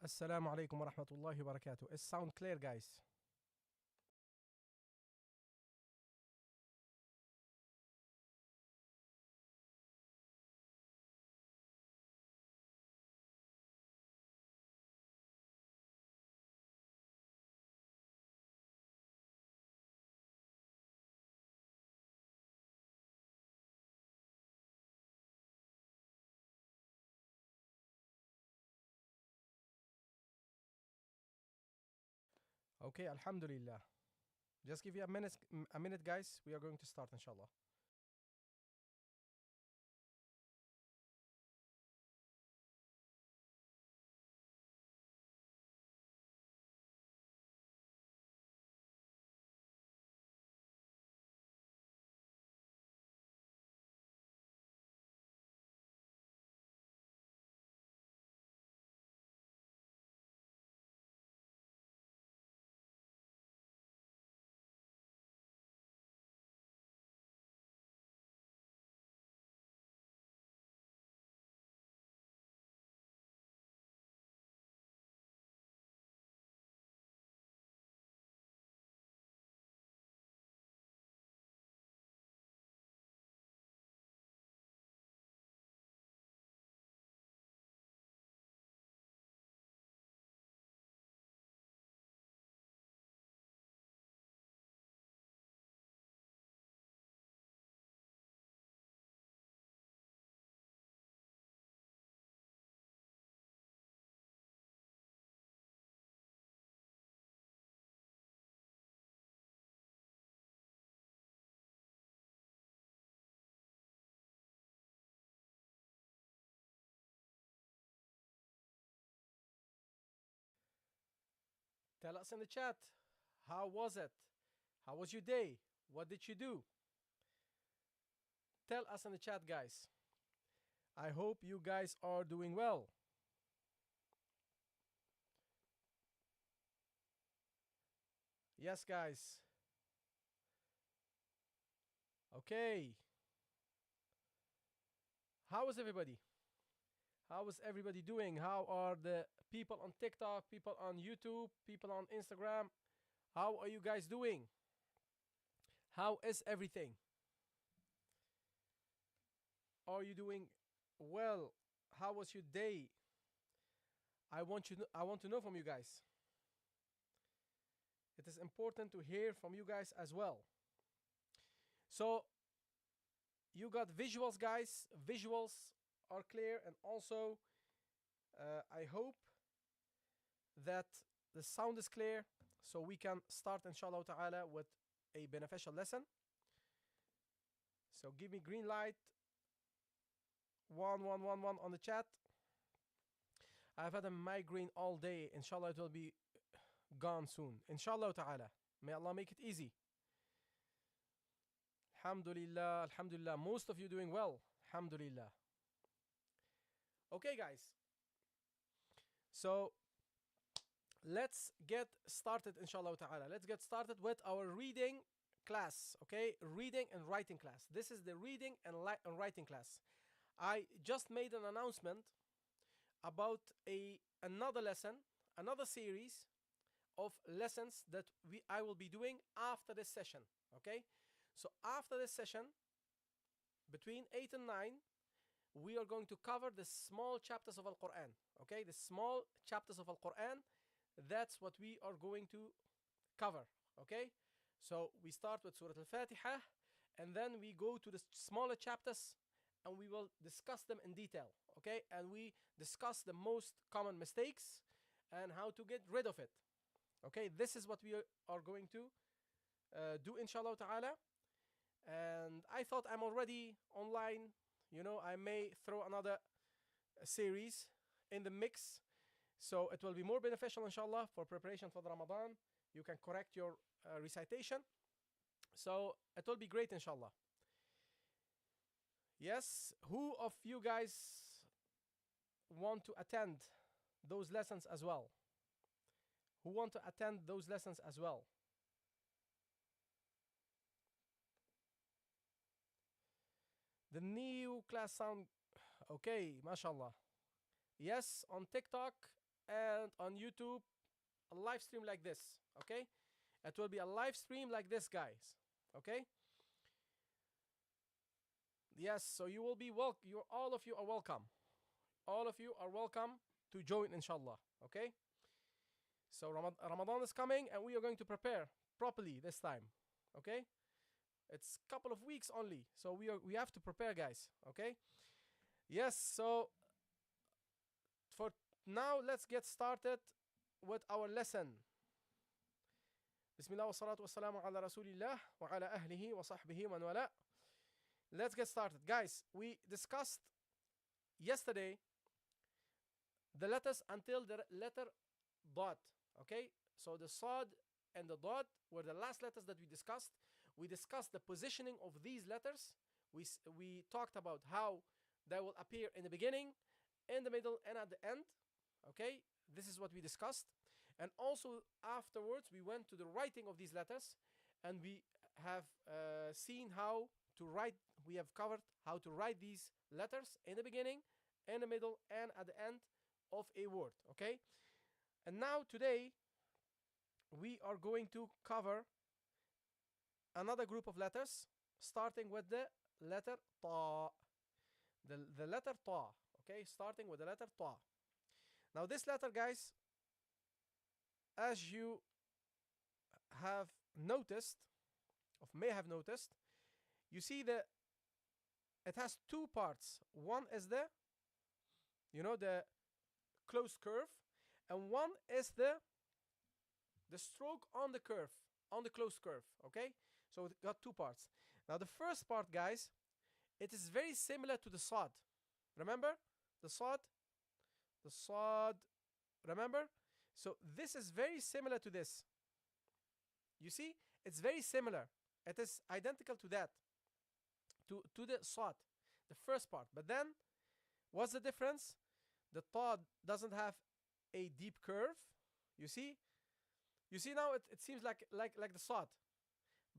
Assalamu alaikum wa rahmatullahi wa barakatuh. Is sound clear, guys? Okay, alhamdulillah. Just give you a minute, guys. We are going to start, inshallah. Tell us in the chat. How was it? How was your day? What did you do? Tell us in the chat, guys. I hope you guys are doing well. Yes, guys. Okay. How is everybody? How is everybody doing? How are the people on TikTok, people on YouTube, people on Instagram? How are you guys doing? How is everything? Are you doing well? How was your day? I want to know from you guys. It is important to hear from you guys as well. So you got visuals, guys. Visuals are clear, and also I hope that the sound is clear, so we can start inshallah ta'ala with a beneficial lesson. So give me green light. 1111 on the chat. I've had a migraine all day. Inshallah, it will be gone soon. Inshallah ta'ala. May Allah make it easy. Alhamdulillah, alhamdulillah. Most of you doing well. Alhamdulillah. Okay, guys. So let's get started, inshallah ta'ala. Let's get started with our reading class. Okay, reading and writing class. This is the reading and writing class. I just made an announcement about another lesson, another series of lessons that I will be doing after this session. Okay, so after this session, between 8 and 9, we are going to cover the small chapters of Al-Quran. Okay, the small chapters of Al-Quran. That's what we are going to cover. Okay, so we start with Surah Al-Fatiha, and then we go to the smaller chapters, and we will discuss them in detail. Okay, and we discuss the most common mistakes and how to get rid of it. Okay, this is what we are going to do, inshallah ta'ala. And I thought I'm already online. You know, I may throw another series in the mix, so it will be more beneficial, inshallah, for preparation for the Ramadan. You can correct your recitation, so it will be great, inshallah. Yes, who of you guys want to attend those lessons as well? Who want to attend those lessons as well? The new class sound okay, mashallah. Yes, on TikTok and on YouTube a live stream like this, okay? It will be a live stream like this, guys, okay? Yes, so you will be welcome. All of you are welcome. All of you are welcome to join, inshallah, okay? So Ramadan is coming, and we are going to prepare properly this time, okay? It's a couple of weeks only, so we have to prepare, guys, okay? Yes, so for now, let's get started with our lesson. Bismillah wa salatu wa salamu ala rasulillah wa ala ahlihi wa sahbihi man wala. Let's get started. Guys, we discussed yesterday the letters until the letter dot, okay? So the sad and the dot were the last letters that we discussed. We discussed the positioning of these letters. We talked about how they will appear in the beginning, in the middle, and at the end, okay? This is what we discussed. And also afterwards, we went to the writing of these letters, and we have seen how to write. We have covered how to write these letters in the beginning, in the middle, and at the end of a word, okay? And now today, we are going to cover another group of letters, starting with the letter ta. The letter ta, okay? Starting with the letter ta. Now this letter, guys, as you have noticed, or may have noticed, you see that it has two parts. One is the closed curve, and one is the stroke on the curve, on the closed curve, okay? So it got two parts. Now the first part, guys, it is very similar to the sad. Remember? The sad, remember? So this is very similar to this. You see? It's very similar. It is identical to that. To the sad, the first part. But then, what's the difference? The ta doesn't have a deep curve. You see? You see now it seems like the sad.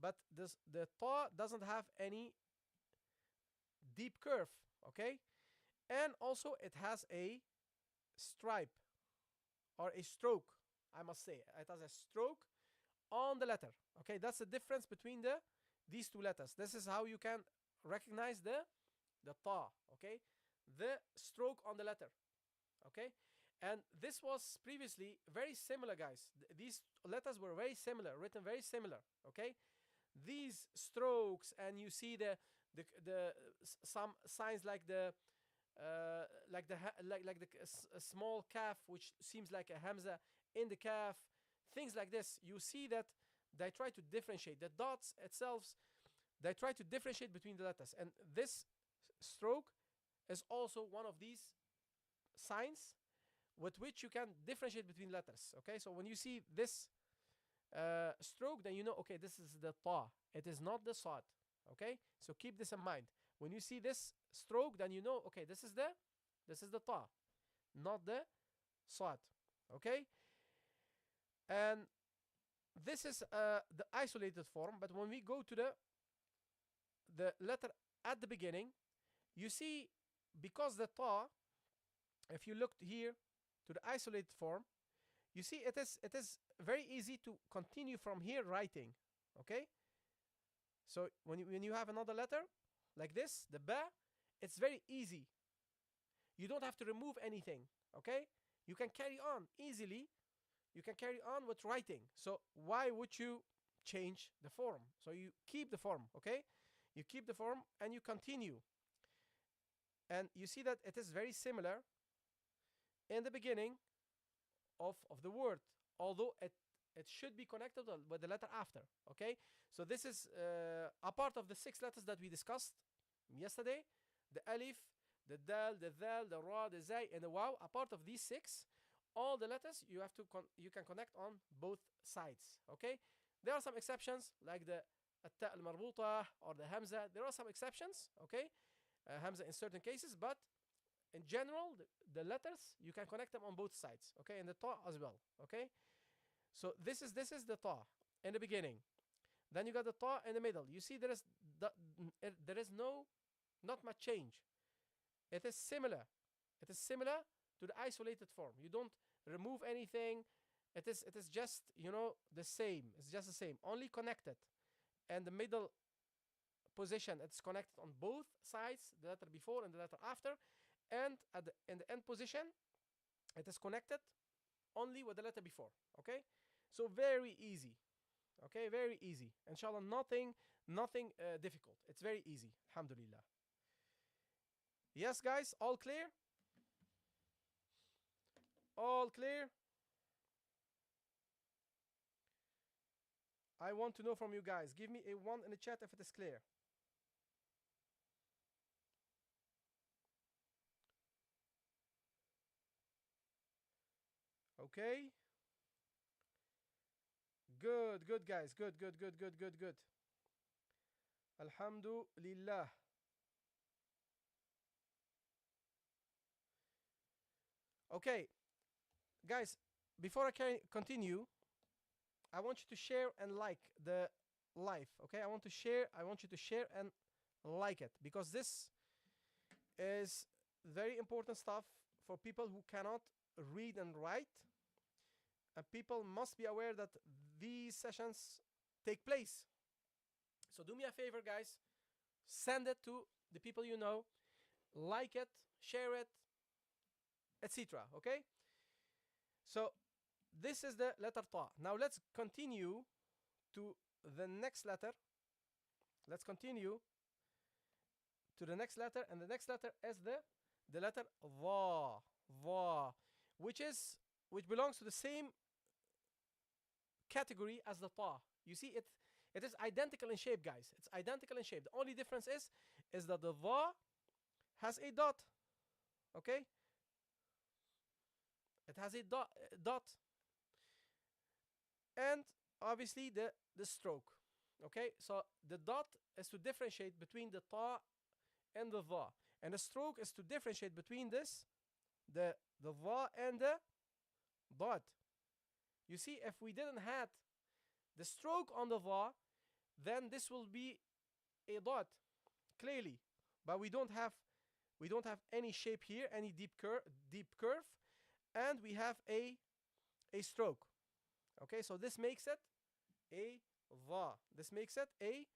But the ta doesn't have any deep curve, okay? And also it has a stripe or a stroke, I must say. It has a stroke on the letter, okay? That's the difference between these two letters. This is how you can recognize the ta, okay? The stroke on the letter, okay? And this was previously very similar, guys. These letters were very similar, written very similar, okay? These strokes, and you see the some signs like the small calf, which seems like a hamza in the calf, things like this. You see that they try to differentiate the dots itself. They try to differentiate between the letters, and this stroke is also one of these signs with which you can differentiate between letters, okay? So when you see this stroke, then you know, okay, this is the ta. It is not the sad, okay? So keep this in mind. When you see this stroke, then you know, okay, this is the ta, not the sad, okay? And this is the isolated form. But when we go to the letter at the beginning, you see, because the ta, if you looked here to the isolated form, you see it is very easy to continue from here writing, okay? So when you have another letter like this, the ba, it's very easy. You don't have to remove anything, okay? You can carry on easily. You can carry on with writing. So why would you change the form? So you keep the form, okay? You keep the form and you continue. And you see that it is very similar in the beginning of the word, although it should be connected with the letter after, okay? So this is a part of the 6 letters that we discussed yesterday. The alif, the dal, the dhal, the ra, the zay, and the waw. A part of these 6, all the letters you can connect on both sides, okay? There are some exceptions, like the ta al-marbuta or the hamza. There are some exceptions, okay? Hamza in certain cases, but in general, the letters, you can connect them on both sides, okay? And the ta as well, okay? So this is the ta in the beginning. Then you got the ta in the middle. You see there is not much change. It is similar. It is similar to the isolated form. You don't remove anything. It is just, the same. It's just the same. Only connected. And the middle position, it's connected on both sides, the letter before and the letter after. And in the end position, it is connected only with the letter before. Okay? So very easy. Okay, very easy. Inshallah, nothing difficult. It's very easy. Alhamdulillah. Yes, guys, all clear? All clear? I want to know from you guys. Give me a 1 in the chat if it is clear. Okay. Good, good, guys. Good, good, good, good, good, good. Alhamdulillah. Okay, guys, before I can continue, I want you to share and like the live. Okay, I want you to share and like it, because this is very important stuff for people who cannot read and write. And people must be aware that these sessions take place. So do me a favor, guys. Send it to the people you know. Like it, share it, etc. Okay? So this is the letter Ta. Now let's continue to the next letter. Let's continue to the next letter. And the next letter is the letter Dha. Dha. Which belongs to the same category as the Ta. You see, it is identical in shape, guys. It's identical in shape. The only difference is that the Dha has a dot. Okay? It has a dot. And obviously the stroke. Okay? So the dot is to differentiate between the Ta and the Dha. And the stroke is to differentiate between this, the Dha and the dot. You see, if we didn't have the stroke on the Dha, then this will be a dot, clearly. But we don't have any shape here, any deep curve, and we have a stroke. Okay, so this makes it a Dha. This makes it a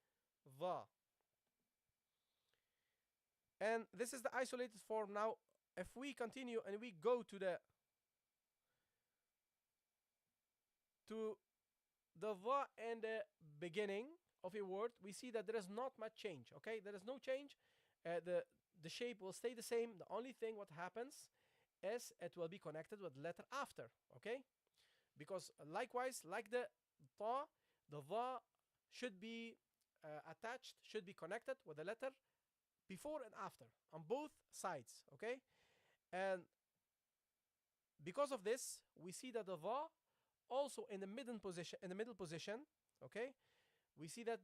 Dha. And this is the isolated form. Now, if we continue and we go to the Dha and the beginning of a word, we see that there is not much change. Okay, there is no change. The shape will stay the same. The only thing what happens is it will be connected with the letter after. Okay, because likewise, like the Ta, the Dha should be attached, should be connected with the letter before and after on both sides. Okay, and because of this, we see that the Dha also in the middle position, okay, we see that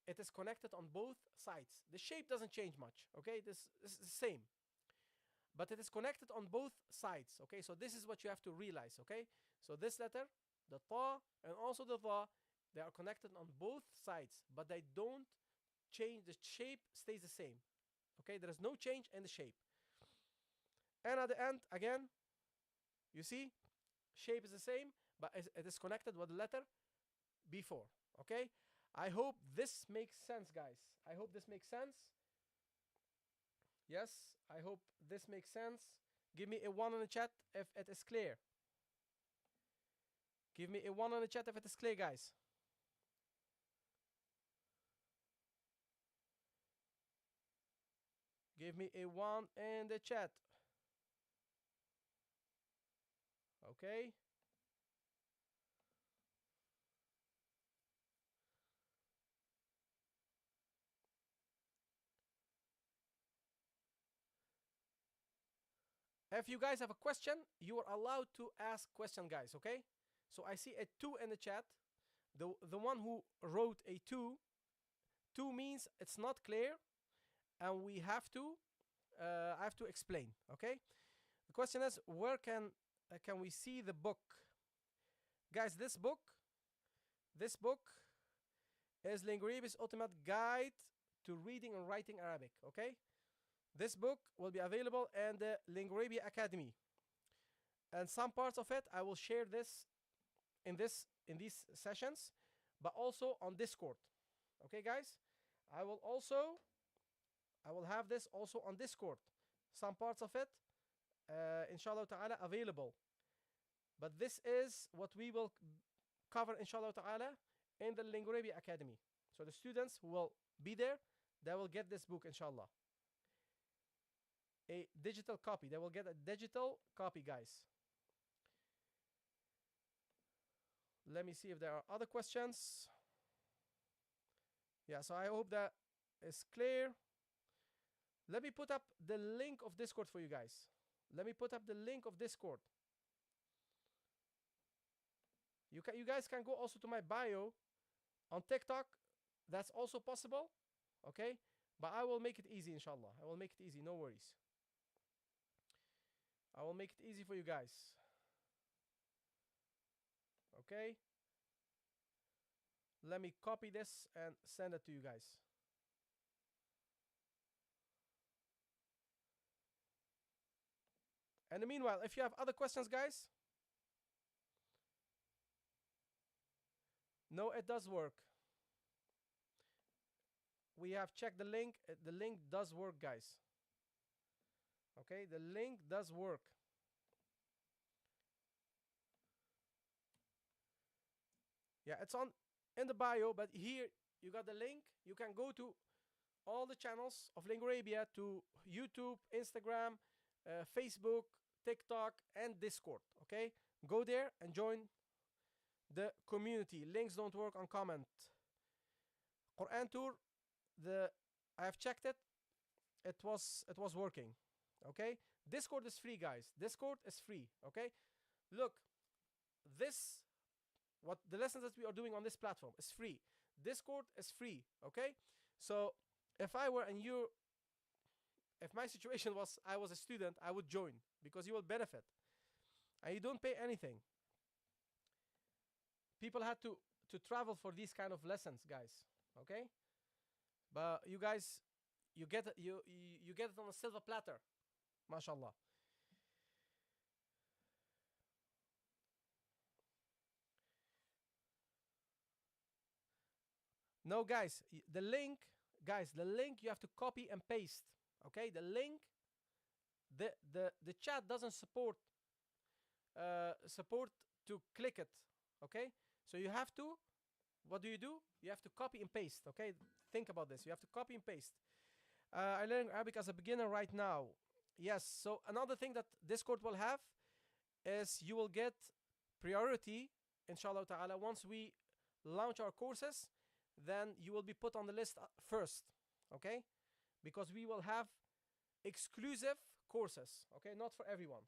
it is connected on both sides. The shape doesn't change much. Okay, this is the same, but it is connected on both sides. Okay, so this is what you have to realize. Okay, so this letter, the Ta and also the Dha, they are connected on both sides, but they don't change. The shape stays the same. Okay, there is no change in the shape. And at the end, again, you see, shape is the same, but it is connected with the letter before. Okay, I hope this makes sense, guys. I hope this makes sense. Yes, I hope this makes sense. Give me a 1 in the chat if it is clear. Give me a 1 in the chat if it is clear, guys. Give me a 1 in the chat. Okay. If you guys have a question, you are allowed to ask question, guys. Okay. So I see a 2 in the chat. The one who wrote a 2 means it's not clear, and we have to I have to explain. Okay. The question is, where can we see the book, guys? This book is Lingorabis Ultimate Guide to Reading and Writing Arabic. Okay, this book will be available in the Lingorabia Academy. and some parts of it I will share this in these sessions, but also on Discord. Okay, guys, I will have this also on Discord. Some parts of it, inshallah ta'ala, available. But this is what we will cover, inshallah ta'ala, in the Lingorabia Academy. So the students who will be there, they will get this book, inshallah. A digital copy. They will get a digital copy, guys. Let me see if there are other questions. Yeah, so I hope that is clear. Let me put up the link of Discord for you guys. Let me put up the link of Discord. You guys can go also to my bio on TikTok. That's also possible. Okay? But I will make it easy, inshallah. I will make it easy. No worries. I will make it easy for you guys. Okay? Let me copy this and send it to you guys. And meanwhile, if you have other questions, guys. No, it does work. We have checked the link. The link does work, guys. Okay, the link does work. Yeah, it's in the bio, but here you got the link. You can go to all the channels of Lingorabia, to YouTube, Instagram, Facebook, TikTok, and Discord. Okay, go there and join the community. Links don't work on comment. Quran tour, I have checked it. It was working. Okay, Discord is free, guys. Discord is free. Okay, look, what the lessons that we are doing on this platform is free. Discord is free. Okay, so if I were in you, if my situation was I was a student, I would join, because you will benefit and you don't pay anything. People had to travel for these kind of lessons, guys. Okay, but you guys, you get it, you get it on a silver platter, mashallah. No, guys, the link you have to copy and paste. Okay, the link, the chat doesn't support to click it. Okay, so you have to, what do? You have to copy and paste. Okay, think about this. You have to copy and paste. I learn Arabic as a beginner right now. Yes, so another thing that Discord will have is you will get priority, inshallah ta'ala. Once we launch our courses, then you will be put on the list first. Okay, because we will have exclusive courses. Okay, not for everyone.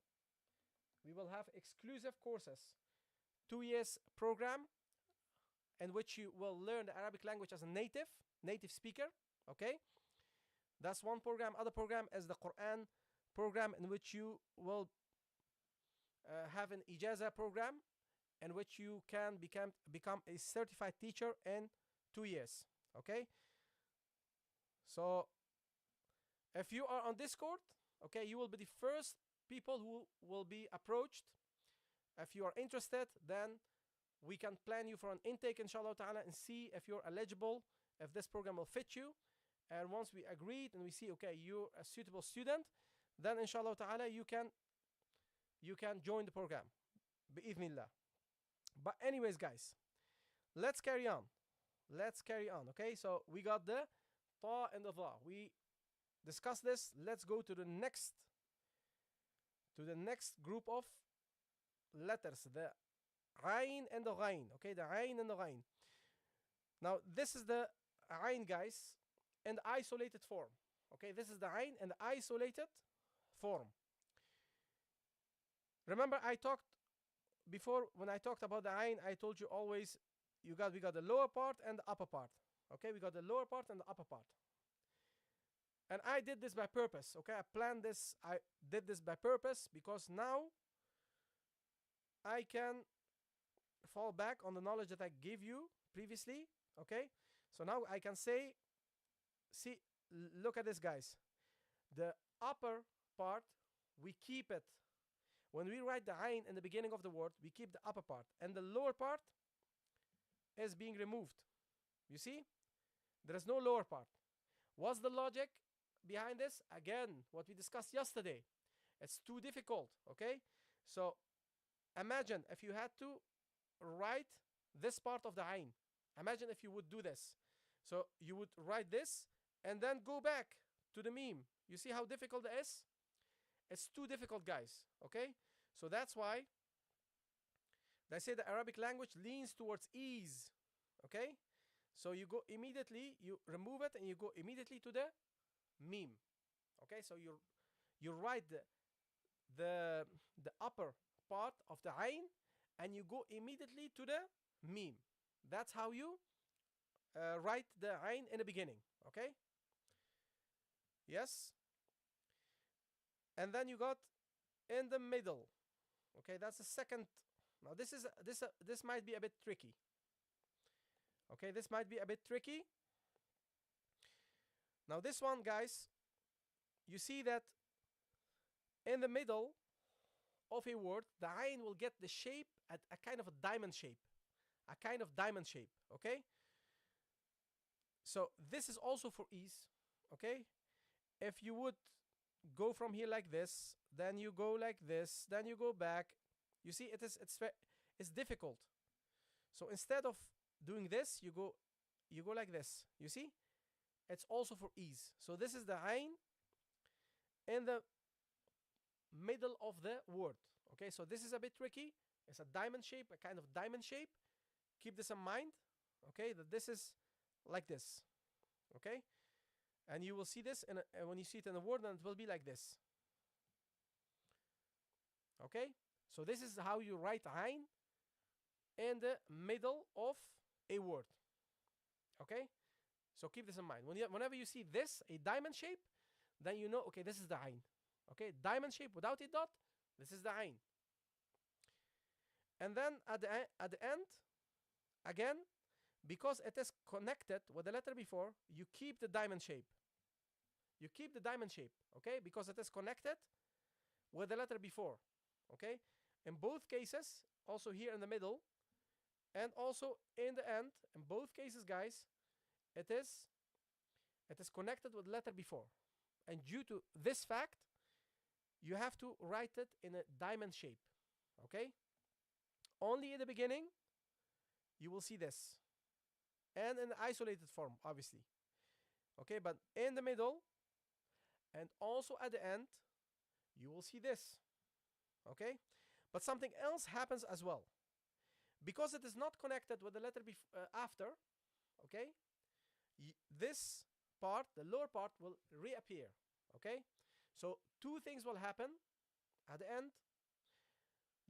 We will have exclusive courses, 2 years program, in which you will learn the Arabic language as a native speaker. Okay, that's one program. Other program is the Quran program, in which you will have an ijaza program, in which you can become a certified teacher in 2 years. Okay, so if you are on Discord, okay, you will be the first people who will be approached. If you are interested, then we can plan you for an intake, inshallah ta'ala, and see if you're eligible, if this program will fit you. And once we agreed and we see, okay, you're a suitable student, then inshallah ta'ala you can join the program, bi'idhnillah. But anyways, guys, let's carry on. Okay, so we got the ta and the dha. We discussed this. Let's go to the next group of letters, the ayn and the ghayn. Okay, the ayn and the ghayn. Now this is the ayn, guys, in the isolated form. Okay, this is the ayn in the isolated form. Remember, I talked before, when I talked about the ayn, I told you always we got the lower part and the upper part. Okay, we got the lower part and the upper part. And I did this by purpose. Okay, I planned this. I did this by purpose because now I can fall back on the knowledge that I gave you previously. Okay, so now I can say, see, look at this, guys. The upper part, we keep it. When we write the ayn in the beginning of the word, we keep the upper part, and the lower part is being removed. You see? There is no lower part. What's the logic behind this? Again, what we discussed yesterday. It's too difficult, okay? So imagine if you had to write this part of the ayn. Imagine if you would do this. So you would write this and then go back to the meme. You see how difficult it is? It's too difficult, guys, okay? So that's why they say the Arabic language leans towards ease, okay? So you go immediately, you remove it, and you go immediately to the meme, okay? So you write the upper part of the ayn, and you go immediately to the meme. That's how you write the ayn in the beginning, okay? Yes. And then you got in the middle, okay? That's the second. Now this might be a bit tricky. Okay, this might be a bit tricky. Now this one, guys, you see that in the middle of a word, the ayn will get the shape at a kind of a diamond shape. A kind of diamond shape, okay? So this is also for ease, okay? If you would go from here like this, then you go like this, then you go back. You see, it's difficult. So instead of doing this, you go like this. You see? It's also for ease. So this is the ayn in the middle of the word. Okay, so this is a bit tricky. It's a diamond shape, a kind of diamond shape. Keep this in mind. Okay, that this is like this. Okay, and you will see this when you see it in the word, and it will be like this. Okay, so this is how you write ayn in the middle of a word. Okay, so keep this in mind. Whenever you see this, a diamond shape, then you know, okay, this is the ayn. Okay, diamond shape without a dot, this is the ayn. And then at the end, again, because it is connected with the letter before, you keep the diamond shape. You keep the diamond shape, okay, because it is connected with the letter before. Okay, in both cases, also here in the middle, and also in the end, in both cases, guys, it is connected with the letter before. And due to this fact, you have to write it in a diamond shape. Okay, only in the beginning you will see this, and in the isolated form, obviously. Okay, but in the middle and also at the end, you will see this. Okay, but something else happens as well. Because it is not connected with the letter after, okay, this part, the lower part, will reappear. Okay, so two things will happen at the end.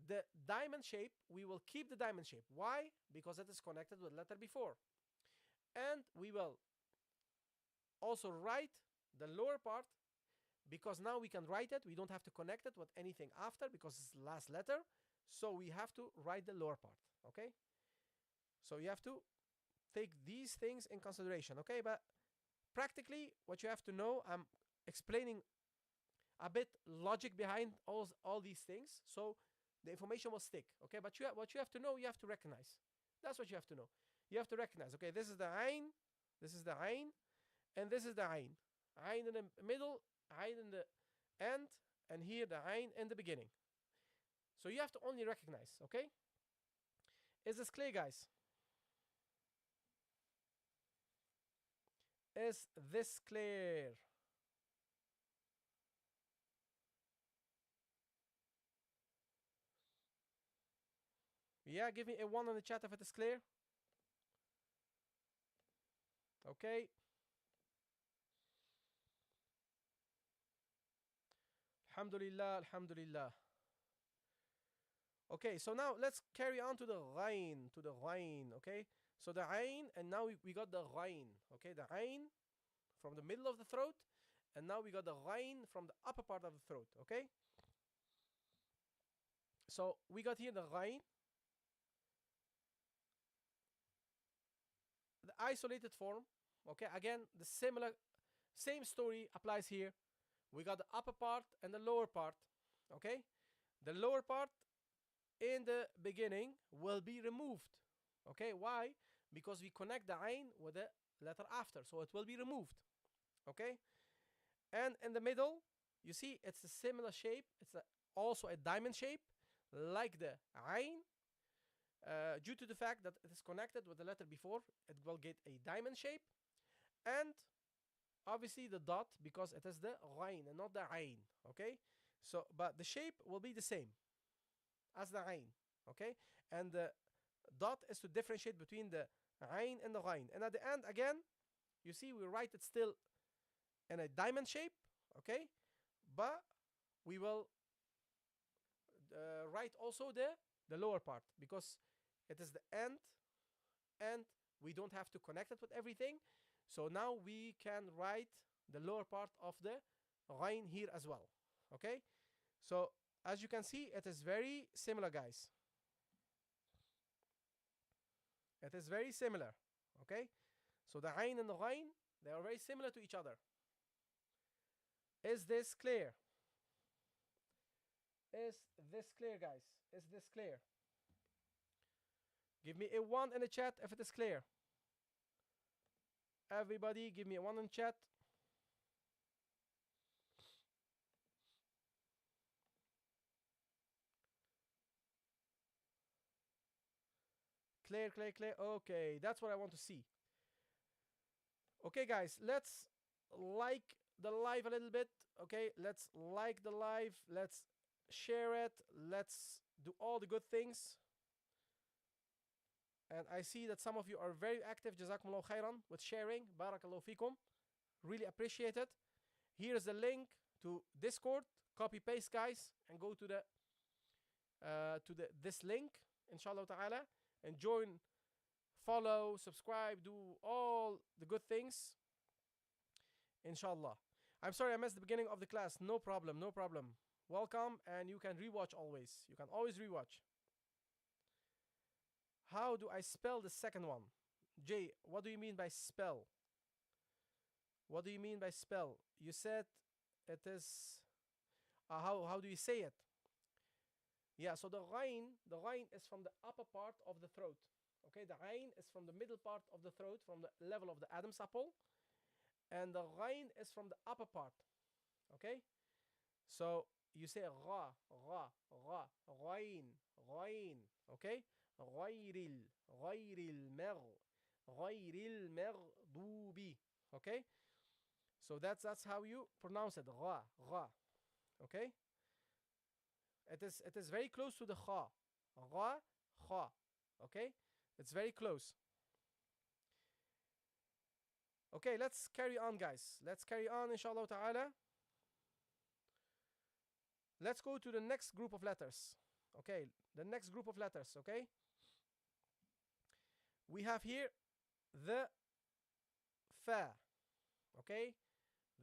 The diamond shape, we will keep the diamond shape. Why? Because it is connected with the letter before. And we will also write the lower part, because now we can write it. We don't have to connect it with anything after because it's the last letter. So we have to write the lower part. Okay, so you have to take these things in consideration. Okay, but practically what you have to know, I'm explaining a bit logic behind all these things, so the information will stick. Okay, but what you have to know, you have to recognize. That's what you have to know. You have to recognize, okay, this is the ayn, this is the ayn, and this is the ayn. Ayn in the middle, ayn in the end, and here the ayn in the beginning. So you have to only recognize. Okay, is this clear, guys? Is this clear? Yeah, give me a 1 in the chat if it is clear. Okay. Alhamdulillah, alhamdulillah. Okay, so now let's carry on to the ghain, okay? So the ayn, and now we got the ghain, okay? The ayn from the middle of the throat, and now we got the ghain from the upper part of the throat, okay? So we got here the ghain. The isolated form, okay? Again, the same story applies here. We got the upper part and the lower part, okay? the lower part in the beginning will be removed. Okay, why? Because we connect the ayn with the letter after, so it will be removed. Okay, and in the middle, you see it's a similar shape. It's also a diamond shape, like the ayn. Due to the fact that it is connected with the letter before, it will get a diamond shape, and obviously the dot because it is the ghain and not the ayn. Okay, so but the shape will be the same as the ayn. Okay, and the dot is to differentiate between the ayn and the ghain. And at the end, again, you see we write it still in a diamond shape. Okay, but we will write also the lower part because it is the end, and we don't have to connect it with everything. So now we can write the lower part of the ghain here as well. Okay, so as you can see, it is very similar, guys. It is very similar. Okay, so the ayn and the ghain, they are very similar to each other. Is this clear? Is this clear, guys? Is this clear? Give me a 1 in the chat if it is clear. Everybody give me a 1 in chat. Clear, clear, clear. Okay, that's what I want to see. Okay, guys, let's like the live a little bit. Okay, let's like the live. Let's share it. Let's do all the good things. And I see that some of you are very active. Jazakumullah khairan with sharing. Barakallahu fikum. Really appreciate it. Here's the link to Discord. Copy paste, guys, and go to this link, inshallah ta'ala, and join, follow, subscribe, do all the good things, inshallah. I'm sorry I missed the beginning of the class. No problem, no problem. Welcome, and you can rewatch always. You can always rewatch. How do I spell the second one? Jay, what do you mean by spell? What do you mean by spell? You said it is... how do you say it? Yeah, so the ghain is from the upper part of the throat. Okay, the ghain is from the middle part of the throat, from the level of the Adam's apple. And the ghain is from the upper part. Okay? So you say gha, gha, gha, ghain, ghain. Okay? ghayril maghdubi. Okay? So that's how you pronounce it. Gha, gha. Okay? It is very close to the kha. Gha, kha. Okay? It's very close. Okay, let's carry on, guys. Let's carry on, inshallah ta'ala. Let's go to the next group of letters. Okay, the next group of letters, okay? We have here the fa. Okay?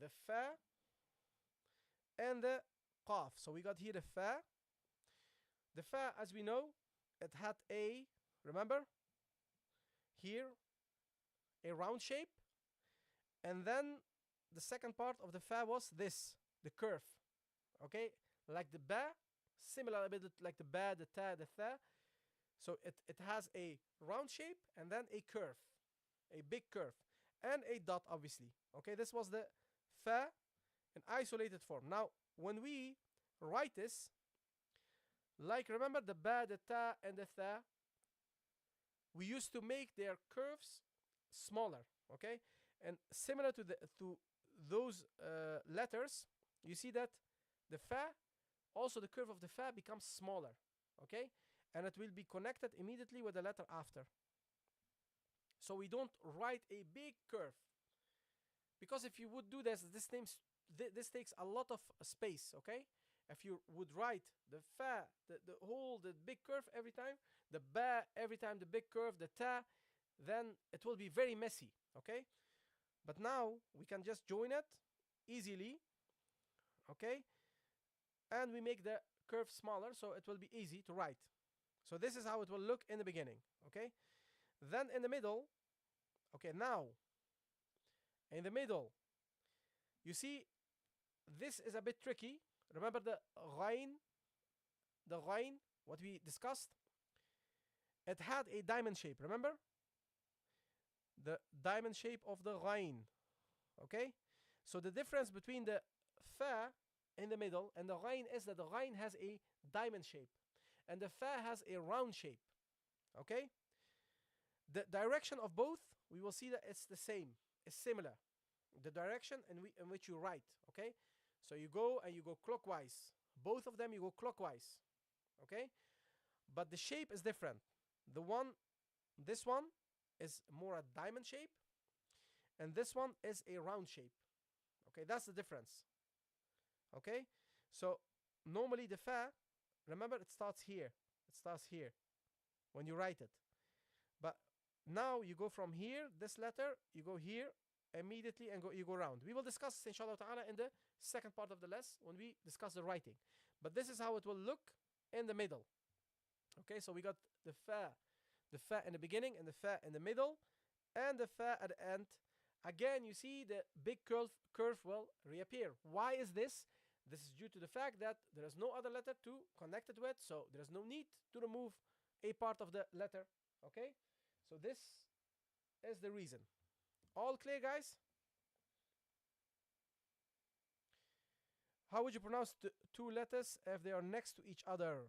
The fa and the qaf. So we got here the fa. The fa, as we know, it had a, remember? Here, a round shape. And then the second part of the fa was this, the curve. Okay? Like the ba, similar a bit like the ba, the ta, the tha. So it has a round shape and then a curve, a big curve, and a dot, obviously. Okay, this was the fa in isolated form. Now, when we write this, like remember the ba, the ta, and the tha, we used to make their curves smaller. Okay, and similar to those letters, you see that the fa, also the curve of the fa becomes smaller. Okay, and it will be connected immediately with the letter after. So we don't write a big curve, because if you would do this takes a lot of space. Okay, if you would write the fa, the big curve every time, the ba every time the big curve, the ta, then it will be very messy. Okay, but now we can just join it easily. Okay, and we make the curve smaller, so it will be easy to write. So this is how it will look in the beginning. Okay, then in the middle, okay, now in the middle, you see this is a bit tricky. Remember the ghain the ghain, what we discussed, it had a diamond shape. Remember? The diamond shape of the ghain. Okay? So the difference between the fa in the middle and the ghain is that the ghain has a diamond shape and the fa has a round shape. Okay? The direction of both, we will see that it's the same. It's similar. The direction in which you write. Okay? So you go and you go clockwise. Both of them you go clockwise. Okay? But the shape is different. This one is more a diamond shape, and this one is a round shape. Okay, that's the difference. Okay, so normally the fa, remember, it starts here. It starts here when you write it. But now you go from here, this letter, you go here immediately and you go round. We will discuss this, inshallah ta'ala, in the second part of the lesson when we discuss the writing. But this is how it will look in the middle. Okay, so we got the fa in the beginning and the fa in the middle and the fa at the end. Again, you see the big curve will reappear. Why is this? This is due to the fact that there is no other letter to connect it with, so there is no need to remove a part of the letter. Okay, so this is the reason. All clear, guys? How would you pronounce the two letters if they are next to each other?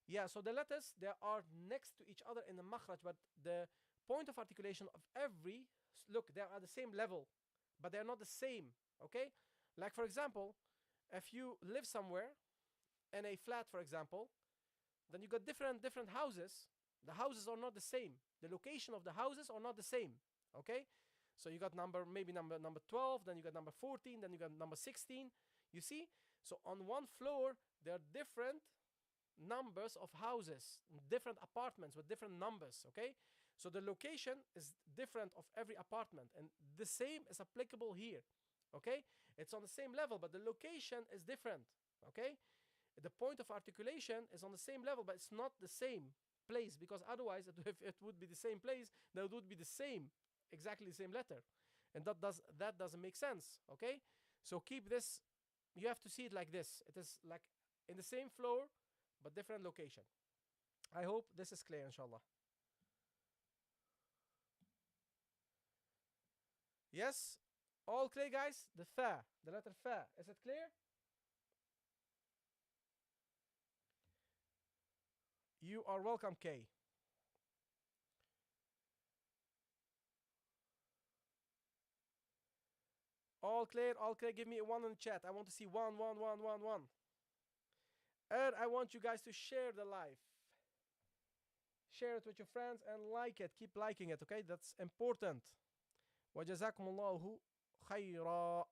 Yeah, so the letters, they are next to each other in the makhraj, but the point of articulation of every, look, they are at the same level, but they're not the same. Okay, like for example, if you live somewhere in a flat, for example, then you got different houses. The houses are not the same. The location of the houses are not the same. Okay, so you got number 12, then you got number 14, then you got number 16. You see, so on one floor there are different numbers of houses, different apartments with different numbers. Okay, so the location is different of every apartment, and the same is applicable here. Okay, it's on the same level, but the location is different. Okay, the point of articulation is on the same level, but it's not the same place, because otherwise if it would be the same place, then it would be the same, exactly the same letter, and that doesn't make sense. Okay, so keep this, you have to see it like this. It is like in the same floor but different location. I hope this is clear, inshallah. Yes, all clear, guys? The fa, the letter fa, is it clear? You are welcome, Kay. All clear, all clear. Give me a one in the chat. I want to see one. And I want you guys to share the live. Share it with your friends and like it. Keep liking it, okay? That's important. وَجَزَاكُمُ اللَّهُ خَيْرًا.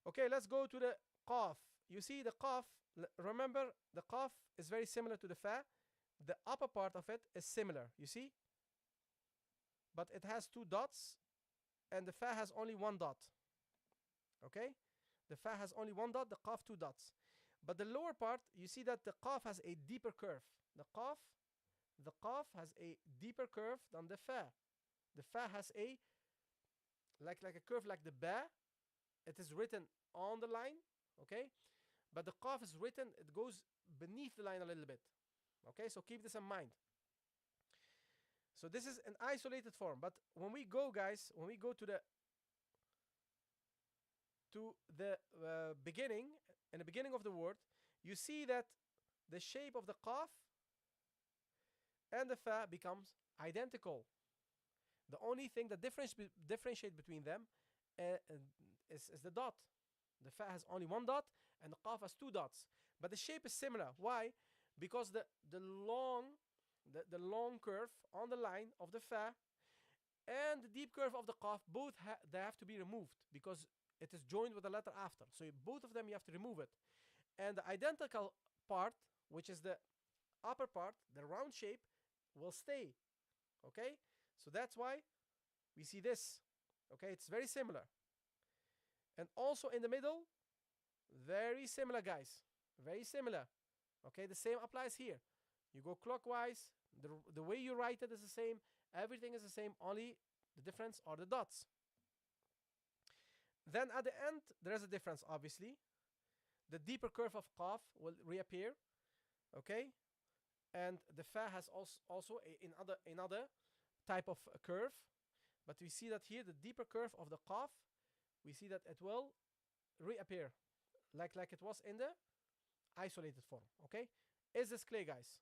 Okay, let's go to the qaf. You see the qaf, remember the qaf is very similar to the fa. The upper part of it is similar, you see? But it has two dots and the fa has only one dot. Okay? The fa has only one dot, the qaf two dots. But the lower part, you see that the qaf has a deeper curve. The qaf has a deeper curve than the fa. The fa has a like a curve like the ba. It is written on the line, okay? But the qaf is written, it goes beneath the line a little bit. Okay, so keep this in mind. So this is an isolated form, but when we go, guys, when we go to the beginning, in the beginning of the word, you see that the shape of the qaf and the fa becomes identical. The only thing that differentiate between them is the dot. The fa has only one dot and the qaf has two dots. But the shape is similar. Why? Because the long curve on the line of the fa and the deep curve of the qaf, both they have to be removed because it is joined with the letter after. So both of them you have to remove it. And the identical part, which is the upper part, the round shape, will stay. Okay? So that's why we see this. Okay? It's very similar. And also in the middle, very similar, guys. Very similar. Okay? The same applies here. You go clockwise. The way you write it is the same. Everything is the same. Only the difference are the dots. Then at the end, there is a difference, obviously. the deeper curve of qaf will reappear, okay? And the fa has also another type of curve, but we see that here the deeper curve of the qaf, we see that it will reappear like it was in the isolated form, okay? Is this clear, guys?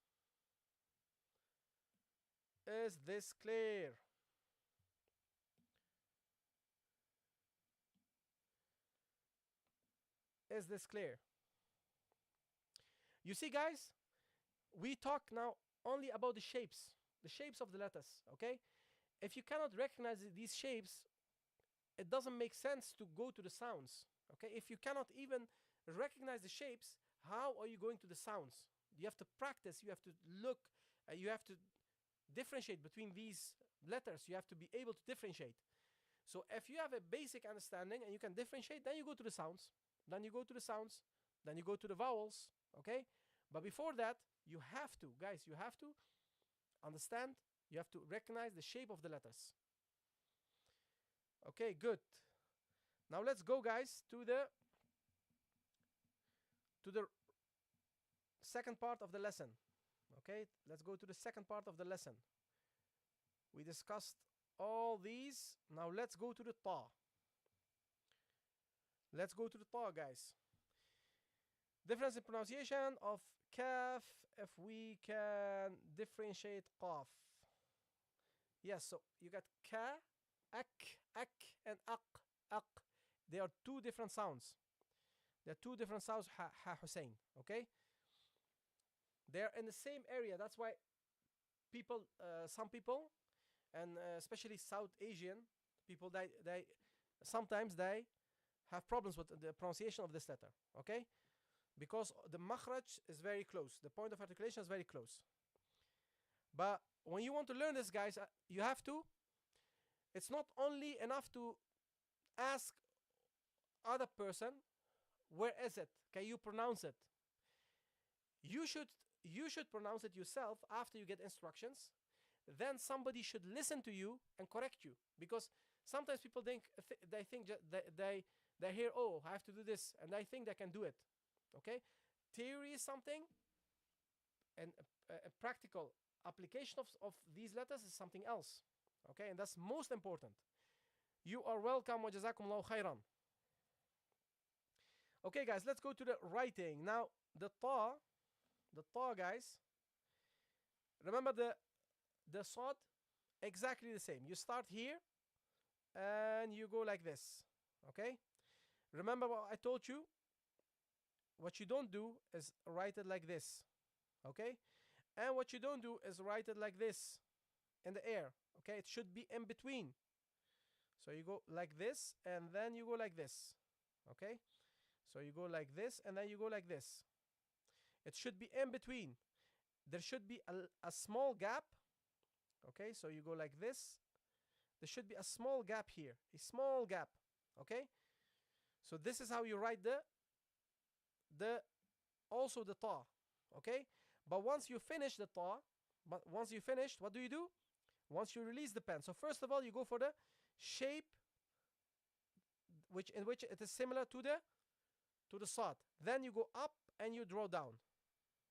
Is this clear? Is this clear? You see, guys, we talk now only about the shapes of the letters, okay? If you cannot recognize these shapes, it doesn't make sense to go to the sounds, okay? If you cannot even recognize the shapes, how are you going to the sounds? You have to practice, you have to look, you have to differentiate between these letters. You have to be able to differentiate. So if you have a basic understanding and you can differentiate, then you go to the sounds. Then you go to the sounds. Then you go to the vowels, okay? But before that, you have to, guys, you have to understand, you have to recognize the shape of the letters. Okay, good. Now let's go, guys, to the second part of the lesson. Okay, let's go to the second part of the lesson. We discussed all these. Now let's go to the ta. Let's go to the ta, guys. Difference in pronunciation of kaf, if we can differentiate qaf. Yes, so you got ka, ak, and ak. They are two different sounds. They're two different sounds, ha, Hussein, okay? They're in the same area. That's why people, some people, and especially South Asian people, they sometimes they have problems with the pronunciation of this letter, okay? Because the makhraj is very close. The point of articulation is very close. But when you want to learn this, guys, you have to, it's not only enough to ask other person, where is it? Can you pronounce it? You should pronounce it yourself after you get instructions. Then somebody should listen to you and correct you. Because sometimes people think they hear, oh, I have to do this, and they think they can do it. Okay? Theory is something, and a practical application of these letters is something else. Okay? And that's most important. You are welcome. Wa jazakumullahu khairan. Okay, guys, let's go to the writing. Now, the ta, guys, remember the sad, exactly the same. You start here, and you go like this. Okay? Remember what I told you? What you don't do is write it like this. Okay? And what you don't do is write it like this in the air. Okay? It should be in between. So you go like this, and then you go like this. Okay? So you go like this, and then you go like this. It should be in between. There should be a small gap. Okay? So you go like this. There should be a small gap here. A small gap. Okay? So this is how you write also the ta. Okay? But once you finish the ta, once you finished, what do? Once you release the pen. So first of all, you go for the shape in which it is similar to the sad. Then you go up and you draw down.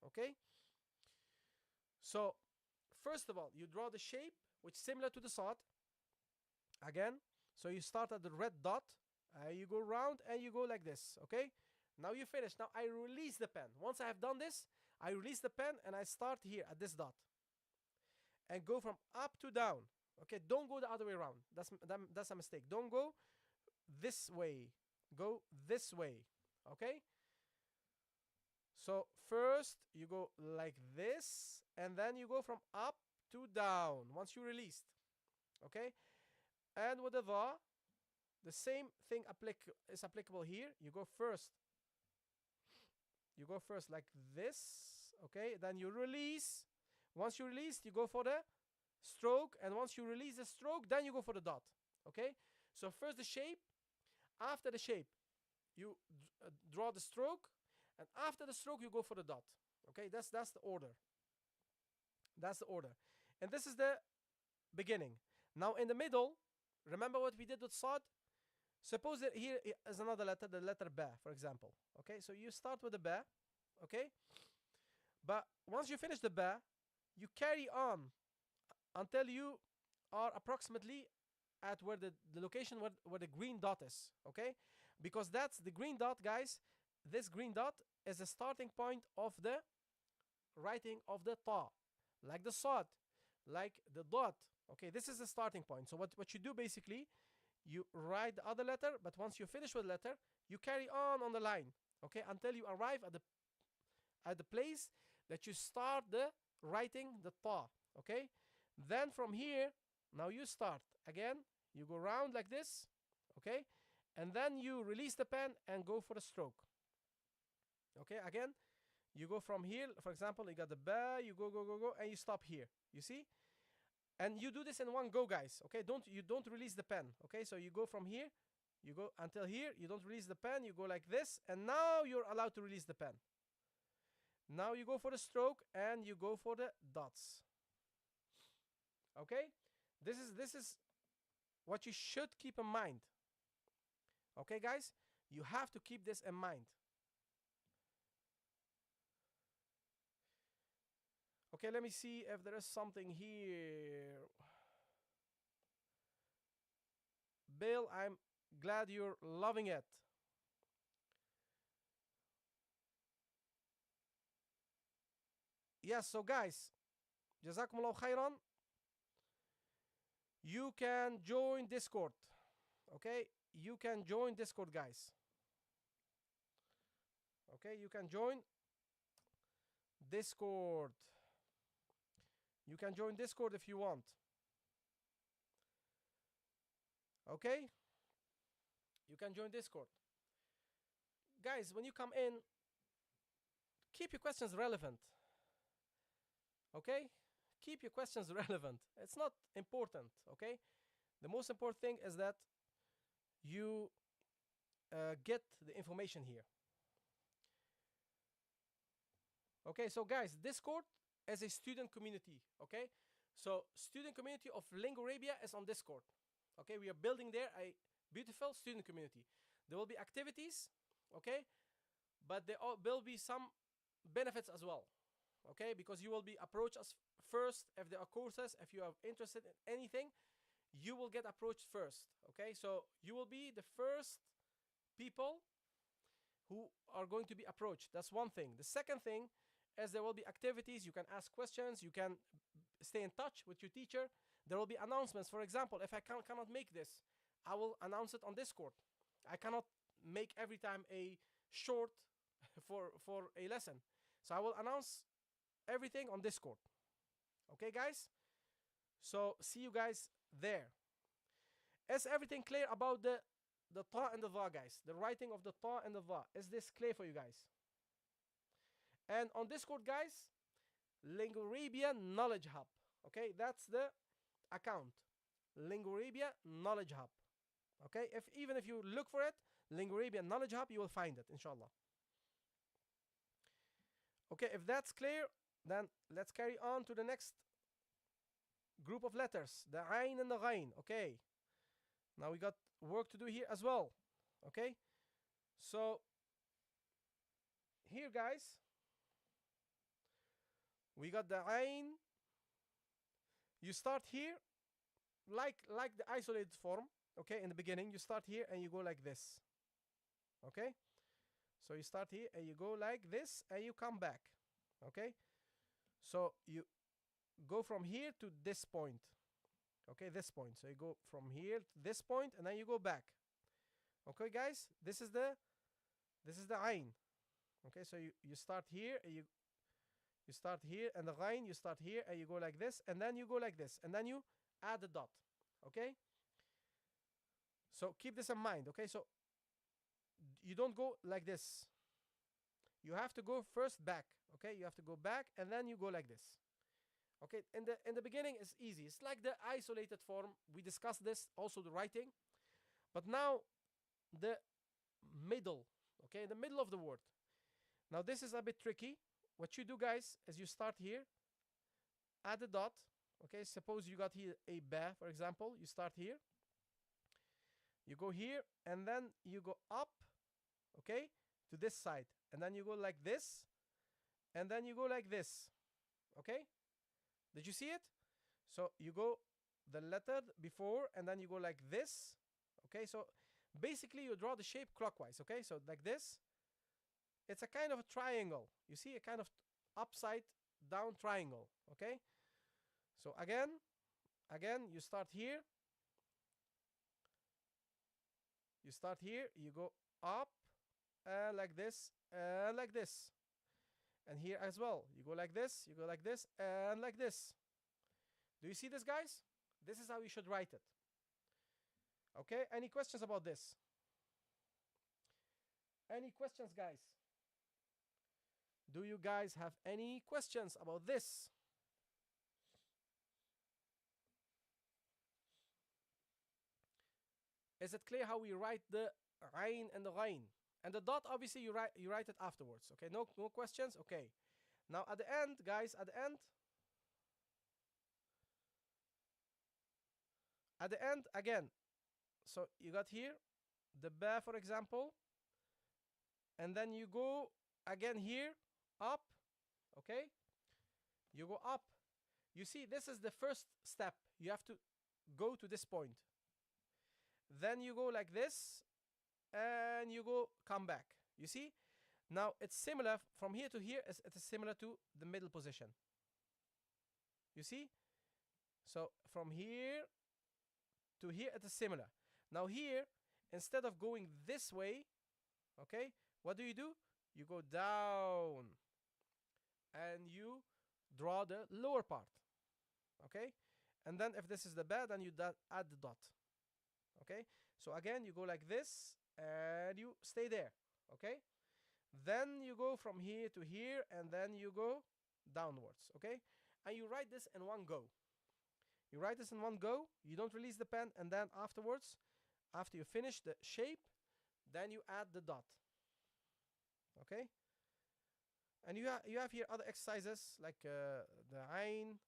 Okay? So first of all, you draw the shape which is similar to the sad. Again, so you start at the red dot, you go round and you go like this. Okay? Now you finish. Now I release the pen. Once I have done this, I release the pen and I start here at this dot and go from up to down. Okay? Don't go the other way around. That's a mistake. Don't go this way. Go this way. Okay? So first you go like this, and then you go from up to down once you released. Okay? And with the dha, the same thing is applicable here. You go first like this. Okay? Then you release. Once you release, you go for the stroke, and once you release the stroke, then you go for the dot. Okay? So first the shape. After the shape, you draw the stroke, and after the stroke you go for the dot. Okay, that's the order. That's the order. And this is the beginning. Now in the middle, remember what we did with sad? Suppose that here is another letter, the letter ba, for example. Okay, so you start with the ba, okay? But once you finish the ba, you carry on until you are approximately at where the location where the green dot is, okay? Because that's the green dot, guys. This green dot is the starting point of the writing of the ta, like the sod, like the dot. Okay, this is the starting point. So what you do basically, you write the other letter, but once you finish with letter, you carry on the line, okay, until you arrive at the place that you start the writing the ta, okay? Then from here, now you start again, you go round like this, okay? And then you release the pen and go for a stroke. Okay, again, you go from here, for example, you got the ba, you go, and you stop here. You see? And you do this in one go, guys. Okay, you don't release the pen. Okay, so you go from here, you go until here, you don't release the pen, you go like this, and now you're allowed to release the pen. Now you go for the stroke and you go for the dots. Okay, this is what you should keep in mind. Okay, guys, you have to keep this in mind. Okay, let me see if there is something here. Bill, I'm glad you're loving it. Yes, so guys, Jazakumullah khairan. You can join Discord. Okay, you can join Discord, guys. Okay, you can join Discord. You can join Discord if you want. Okay? You can join Discord. Guys, when you come in, keep your questions relevant. Okay? Keep your questions relevant. It's not important, okay? The most important thing is that you get the information here. Okay, so guys, Discord is a student community, okay? So student community of Lingorabia is on Discord. Okay, we are building there a beautiful student community. There will be activities, okay? But there will be some benefits as well, okay? Because you will be approached us first if there are courses. If you are interested in anything, you will get approached first, okay? So you will be the first people who are going to be approached. That's one thing. The second thing is there will be activities. You can ask questions. You can stay in touch with your teacher. There will be announcements. For example, if I cannot make this, I will announce it on Discord. I cannot make every time a short for a lesson. So I will announce everything on Discord. Okay, guys? So see you guys there. Is everything clear about the ta and the va, guys? The writing of the ta and the va. Is this clear for you guys? And on Discord, guys, Lingorabia Knowledge Hub. Okay, that's the account. Lingorabia Knowledge Hub. Okay, even if you look for it, Lingorabia Knowledge Hub, you will find it, inshallah. Okay, if that's clear, then let's carry on to the next group of letters, the Ain and the Ghain. Okay, now we got work to do here as well. Okay, so here, guys, we got the Ain. You start here like the isolated form. Okay, in the beginning you start here and you go like this. Okay, so you start here and you go like this and you come back. Okay, so you go from here to this point. Okay, this point. So you go from here to this point and then you go back. Okay, guys, this is the Ain. Okay, so you start here and you start here, and the Ghain, you start here and you go like this, and then you go like this, and then you add the dot. Okay, so keep this in mind. Okay, so you don't go like this. You have to go first back. Okay, you have to go back and then you go like this. Okay, in the beginning it's easy. It's like the isolated form. We discussed this, also the writing. But now the middle, okay, the middle of the word. Now this is a bit tricky. What you do, guys, is you start here, add a dot. Okay, suppose you got here a ba, for example. You start here. You go here, and then you go up, okay, to this side. And then you go like this, and then you go like this, okay? Did you see it? So you go the letter before, and then you go like this, okay? So basically you draw the shape clockwise, okay? So like this. It's a kind of a triangle. You see, a kind of upside down triangle, okay? So again, you start here. You start here, you go up, and like this, and like this. And here as well, you go like this, you go like this, and like this. Do you see this, guys? This is how you should write it. Okay, any questions about this? Any questions, guys? Do you guys have any questions about this? Is it clear how we write the ayn and the ghain? And the dot, obviously, you write it afterwards. Okay, no questions? Okay. Now at the end, guys, at the end, again, so you got here the ba, for example, and then you go again here, up, okay? You go up. You see, this is the first step. You have to go to this point. Then you go like this, and you go come back. You see? Now it's similar from here to here. It is similar to the middle position. You see? So from here to here, it is similar. Now here, instead of going this way, okay, what do? You go down, and you draw the lower part, okay? And then if this is the ba, then you add the dot, okay? So again, you go like this, and you stay there, okay? Then you go from here to here, and then you go downwards, okay? And you write this in one go. You write this in one go, you don't release the pen, and then afterwards, after you finish the shape, then you add the dot, okay? And you have here other exercises like the ayn.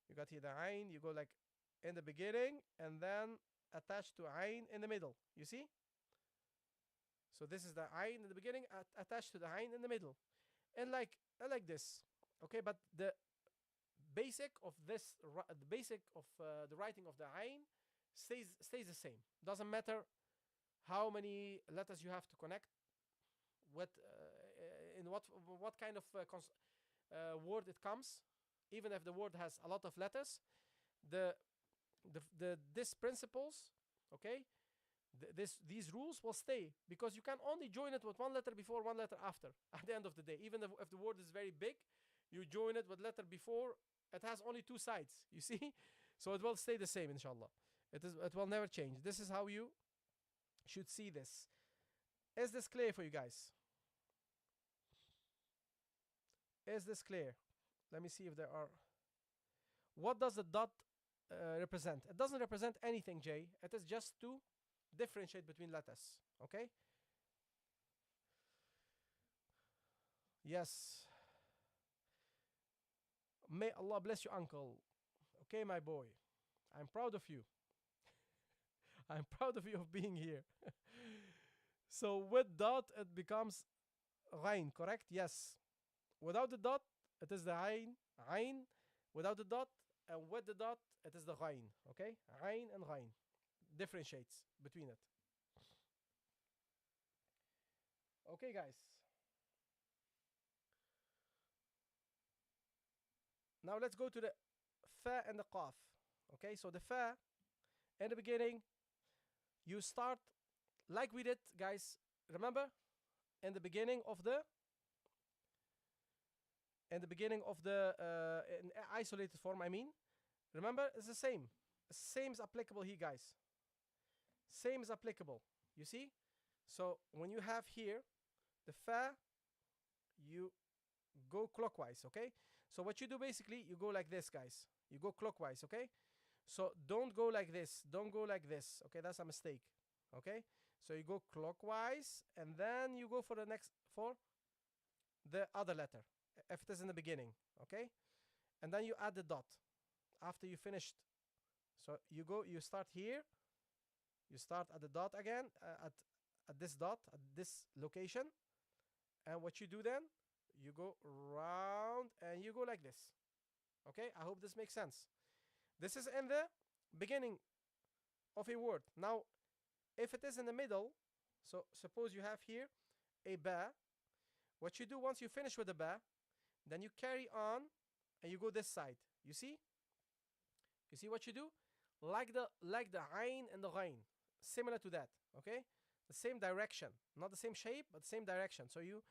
You got here the ayn. You go like in the beginning, and then attach to ayn in the middle. You see? So this is the ayn in the beginning, attached to the ayn in the middle, and like this. Okay, but the basic of this, the basic of the writing of the ayn stays the same. Doesn't matter how many letters you have to connect. What in what kind of word it comes, even if the word has a lot of letters, these principles, okay, these rules will stay, because you can only join it with one letter before, one letter after at the end of the day. Even if the word is very big, you join it with letter before, it has only two sides, you see. So it will stay the same, inshallah. It will never change. This is how you should see this. Is this clear for you guys? Is this clear? Let me see if there are. What does the dot represent? It doesn't represent anything, Jay. It is just to differentiate between letters. Okay? Yes. May Allah bless you, uncle. Okay, my boy. I'm proud of you. I'm proud of you of being here. So with dot, it becomes ghain, correct? Yes. Without the dot, it is the ayn. Without the dot, and with the dot, it is the ghain. Okay? Ayn and ghain. Differentiates between it. Okay, guys. Now let's go to the fa and the qaf. Okay, so the fa, in the beginning, you start like we did, guys. Remember? In the beginning of the in isolated form, I mean. Remember, it's the same. Same is applicable here, guys. Same is applicable. You see? So when you have here the fa, you go clockwise, okay? So what you do basically, you go like this, guys. You go clockwise, okay? So don't go like this. Don't go like this, okay? That's a mistake, okay? So you go clockwise, and then you go for the other letter, if it is in the beginning, okay? And then you add the dot after you finished. So you start here, You start at the dot again, at this dot, at this location. And what you do then, you go round and you go like this. Okay, I hope this makes sense. This is in the beginning of a word. Now, if it is in the middle, so suppose you have here a ba. What you do once you finish with the ba, then you carry on and you go this side. You see? You see what you do? Like the ayn and the ghain. Similar to that. Okay? The same direction. Not the same shape, but the same direction. So you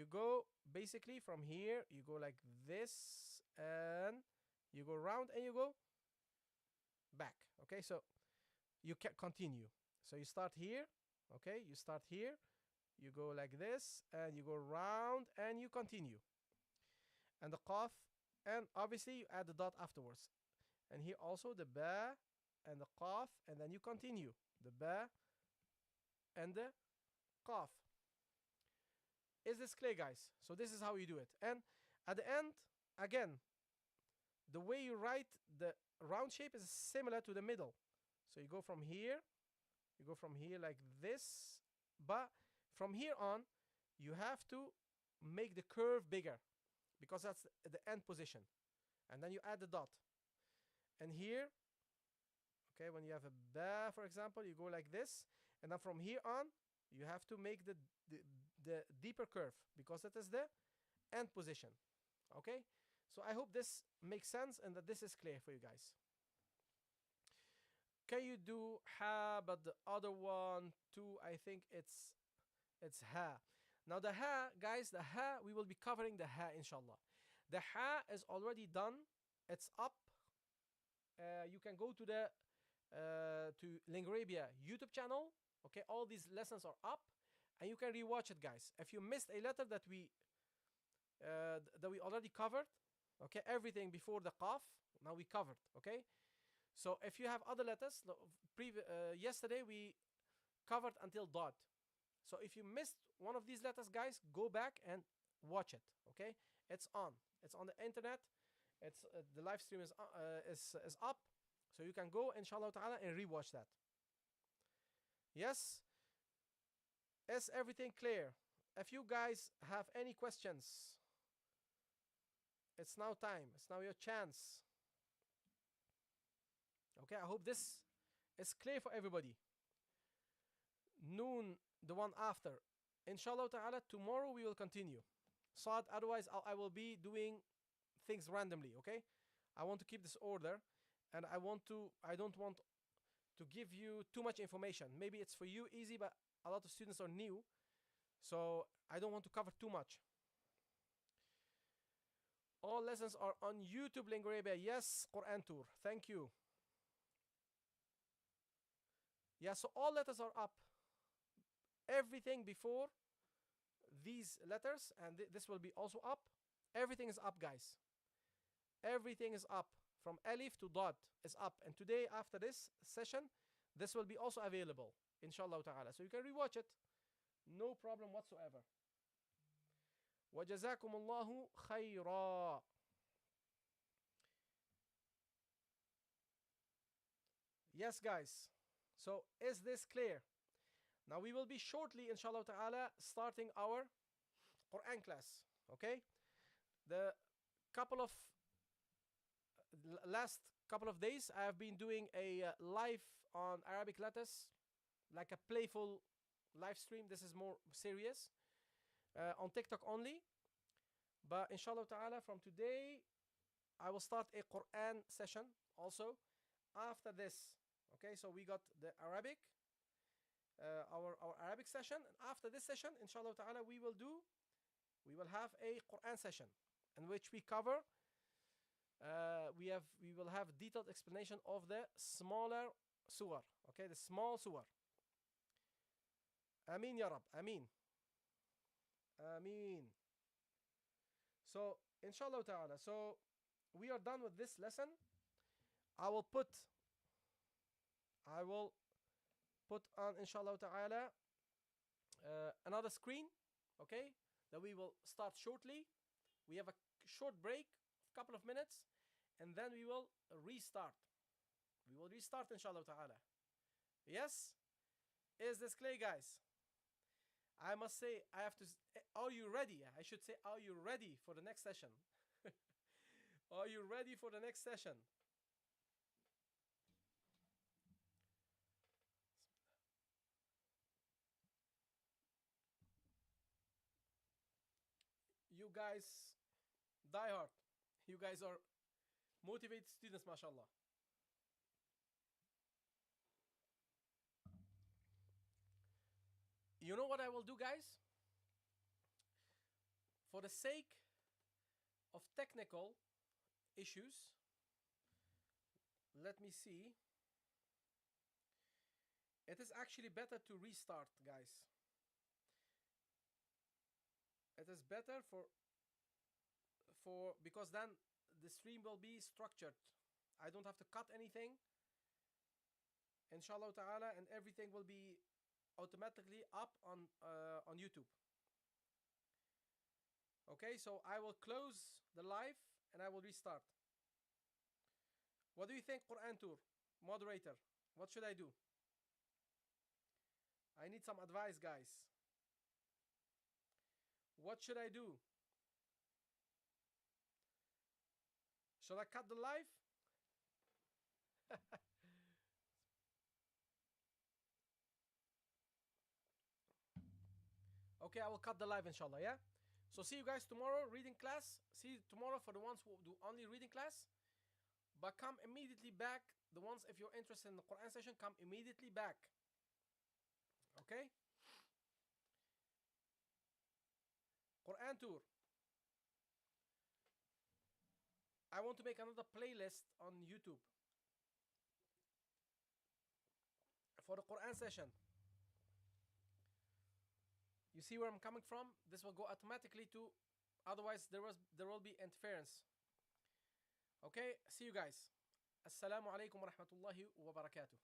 go basically from here, you go like this, and you go round and you go back. Okay? So you can continue. So you start here. Okay? You start here. You go like this, and you go round and you continue. And the qaf, and obviously you add the dot afterwards. And here also the ba and the qaf, and then you continue. The ba and the qaf. Is this clear, guys? So this is how you do it. And at the end, again, the way you write the round shape is similar to the middle. So you go from here like this, but from here on, you have to make the curve bigger because that's the end position. And then you add the dot. And here, okay, when you have a ba, for example, you go like this. And then from here on, you have to make the deeper curve because that is the end position. Okay? So I hope this makes sense and that this is clear for you guys. Can you do ha, but the other one too, I think it's ha. Now the ha, guys, the ha, we will be covering the ha, inshallah. The ha is already done. It's up. You can go to the to Lingorabia YouTube channel. Okay, all these lessons are up, and you can rewatch it, guys. If you missed a letter that we already covered, okay, everything before the qaf, now we covered. Okay, so if you have other letters, yesterday we covered until dot. So if you missed one of these letters, guys, go back and watch it. Okay, it's on the internet. It's the live stream is up, so you can go inshallah ta'ala and rewatch that. Yes, is everything clear? If you guys have any questions, it's now time. It's now your chance. Okay, I hope this is clear for everybody. Noon, the one after. Inshallah ta'ala, tomorrow we will continue. Saad, otherwise I will be doing things randomly, okay? I want to keep this order, and I don't want to give you too much information. Maybe it's for you easy, but a lot of students are new, so I don't want to cover too much. All lessons are on YouTube, Lingorabia. Yes, Quran Tour. Thank you. Yeah, so all letters are up. Everything before these letters, and this will be also up. Everything is up, guys. Everything is up. From alif to dot is up. And today, after this session, this will be also available, inshallah ta'ala. So you can rewatch it. No problem whatsoever. وَجَزَاكُمُ اللَّهُ خَيْرًا. Yes, guys. So is this clear? Now we will be shortly, inshallah ta'ala, starting our Quran class. Okay? The last couple of days, I have been doing a live on Arabic letters, like a playful live stream. This is more serious, on TikTok only. But inshallah ta'ala, from today, I will start a Quran session also after this. Okay, so we got the Arabic, our Arabic session. And after this session, inshallah ta'ala, we will have a Quran session in which we cover we will have detailed explanation of the smaller surah. Okay, the small surah. Ameen ya Rab. Ameen. Ameen. So inshallah ta'ala, so we are done with this lesson. I will put on inshallah ta'ala another screen, okay, that we will start shortly. We have a short break, a couple of minutes, and then we will restart. We will restart inshallah ta'ala. Yes? Is this clear, guys? I must say, I have to. Are you ready? I should say, are you ready for the next session? Are you ready for the next session? You guys, die hard. You guys are motivated students, mashallah. You know what I will do, guys? For the sake of technical issues, let me see. It is actually better to restart, guys. It is better for because then the stream will be structured. I don't have to cut anything, inshallah ta'ala, and everything will be automatically up on YouTube. Okay, so I will close the live and I will restart. What do you think, Quran Tour moderator? What should I do? I need some advice, guys. What should I do? Should I cut the live? Okay, I will cut the live, inshallah, yeah? So see you guys tomorrow, reading class. See you tomorrow for the ones who do only reading class. But come immediately back. The ones, if you're interested in the Quran session, come immediately back. Okay? Quran Tour. I want to make another playlist on YouTube for the Quran session. You see where I'm coming from? This will go automatically to, otherwise there will be interference. Okay, see you guys. Assalamu alaikum wa rahmatullahi wa barakatuh.